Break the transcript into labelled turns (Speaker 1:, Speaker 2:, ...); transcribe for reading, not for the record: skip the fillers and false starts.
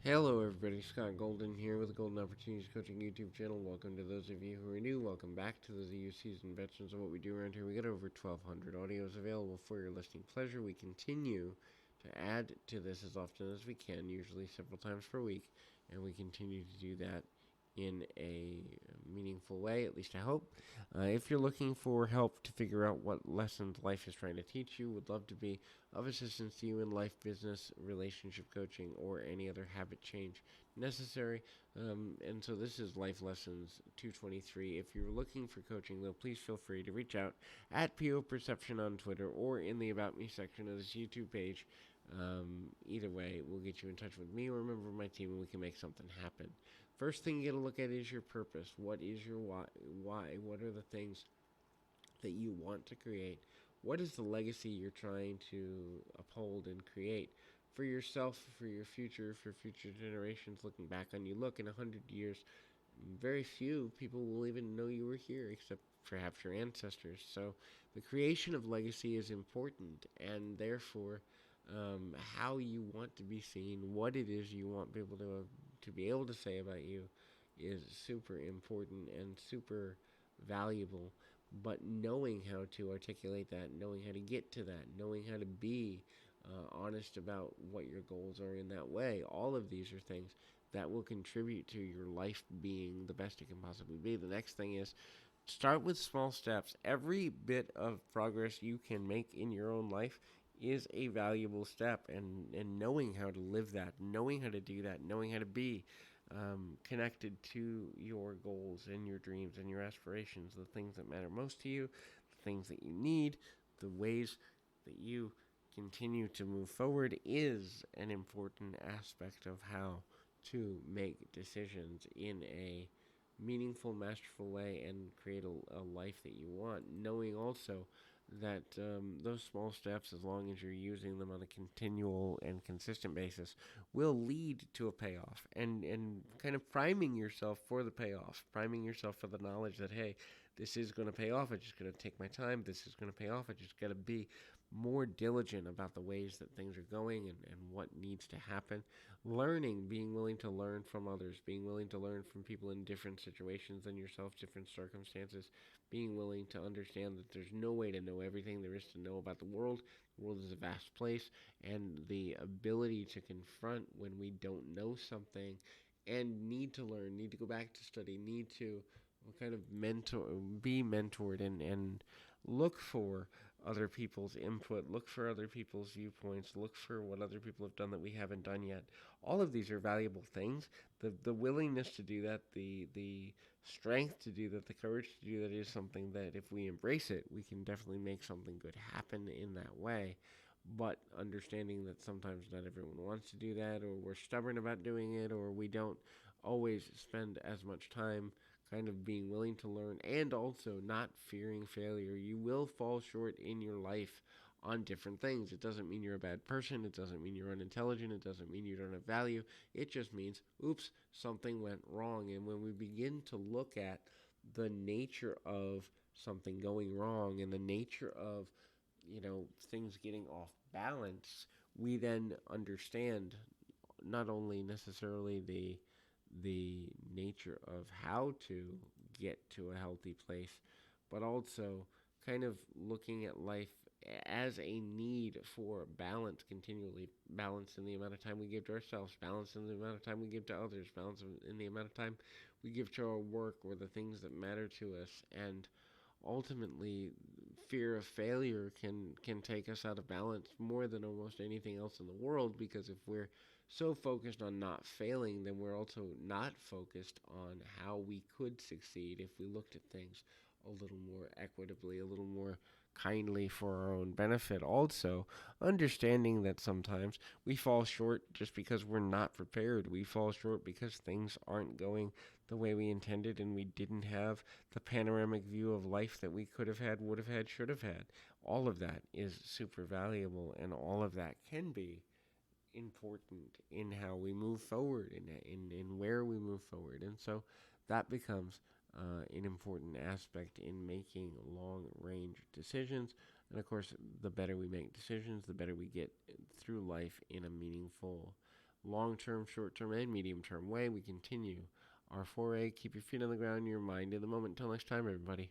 Speaker 1: Hello, everybody. Scott Golden here with the Golden Opportunities Coaching YouTube channel. Welcome to those of you who are new. Welcome back to those of you seasoned veterans of what we do around here. We got over 1,200 audios available for your listening pleasure. We continue to add to this as often as we can, usually several times per week, and we continue to do that in a meaningful way, at least I hope. If you're looking for help to figure out what lessons life is trying to teach you, would love to be of assistance to you in life, business, relationship coaching, or any other habit change necessary. And so this is Life Lessons 223. If you're looking for coaching, though, please feel free to reach out at PO Perception on Twitter or in the About Me section of this YouTube page. Either way, we'll get you in touch with me or a member of my team, and we can make something happen. First thing you got to look at is your purpose. What is your why? What are the things that you want to create? What is the legacy you're trying to uphold and create for yourself, for your future, for future generations looking back on you? Look, in 100 years, very few people will even know you were here, except perhaps your ancestors. So the creation of legacy is important, and therefore, how you want to be seen, what it is you want people to be able to say about you, is super important and super valuable. But knowing how to articulate that, knowing how to get to that, knowing how to be honest about what your goals are in that way, all of these are things that will contribute to your life being the best it can possibly be. The next thing is start with small steps. Every bit of progress you can make in your own life is a valuable step, and knowing how to live that, knowing how to do that, knowing how to be connected to your goals and your dreams and your aspirations, the things that matter most to you, the things that you need, the ways that you continue to move forward is an important aspect of how to make decisions in a meaningful, masterful way and create a life that you want. Knowing also that those small steps, as long as you're using them on a continual and consistent basis, will lead to a payoff. And kind of priming yourself for the payoff, priming yourself for the knowledge that, hey, this is going to pay off. I just got to take my time. This is going to pay off. I just got to be more diligent about the ways that things are going and what needs to happen. Learning, being willing to learn from others, being willing to learn from people in different situations than yourself, different circumstances, being willing to understand that there's no way to know everything there is to know about the world. The world is a vast place, and the ability to confront when we don't know something and need to learn, need to go back to study, need to kind of be mentored and look for other people's input, look for other people's viewpoints, look for what other people have done that we haven't done yet. All of these are valuable things. The willingness to do that, the strength to do that, the courage to do that is something that if we embrace it, we can definitely make something good happen in that way. But understanding that sometimes not everyone wants to do that, or we're stubborn about doing it, or we don't always spend as much time kind of being willing to learn and also not fearing failure. You will fall short in your life on different things. It doesn't mean you're a bad person. It doesn't mean you're unintelligent. It doesn't mean you don't have value. It just means, oops, something went wrong. And when we begin to look at the nature of something going wrong and the nature of, things getting off balance, we then understand not only necessarily the nature of how to get to a healthy place, but also kind of looking at life as a need for balance continually. Balance in the amount of time we give to ourselves, balance in the amount of time we give to others, balance in the amount of time we give to our work or the things that matter to us. And ultimately, fear of failure can take us out of balance more than almost anything else in the world, because if we're so focused on not failing, then we're also not focused on how we could succeed if we looked at things a little more equitably, a little more kindly for our own benefit. Also, understanding that sometimes we fall short just because we're not prepared. We fall short because things aren't going the way we intended, and we didn't have the panoramic view of life that we could have had, would have had, should have had. All of that is super valuable, and all of that can be important in how we move forward and in where we move forward. And so that becomes an important aspect in making long range decisions. And of course, the better we make decisions, the better we get through life in a meaningful long-term, short-term, and medium-term way. We continue our foray. Keep your feet on the ground, your mind in the moment. Until next time, everybody.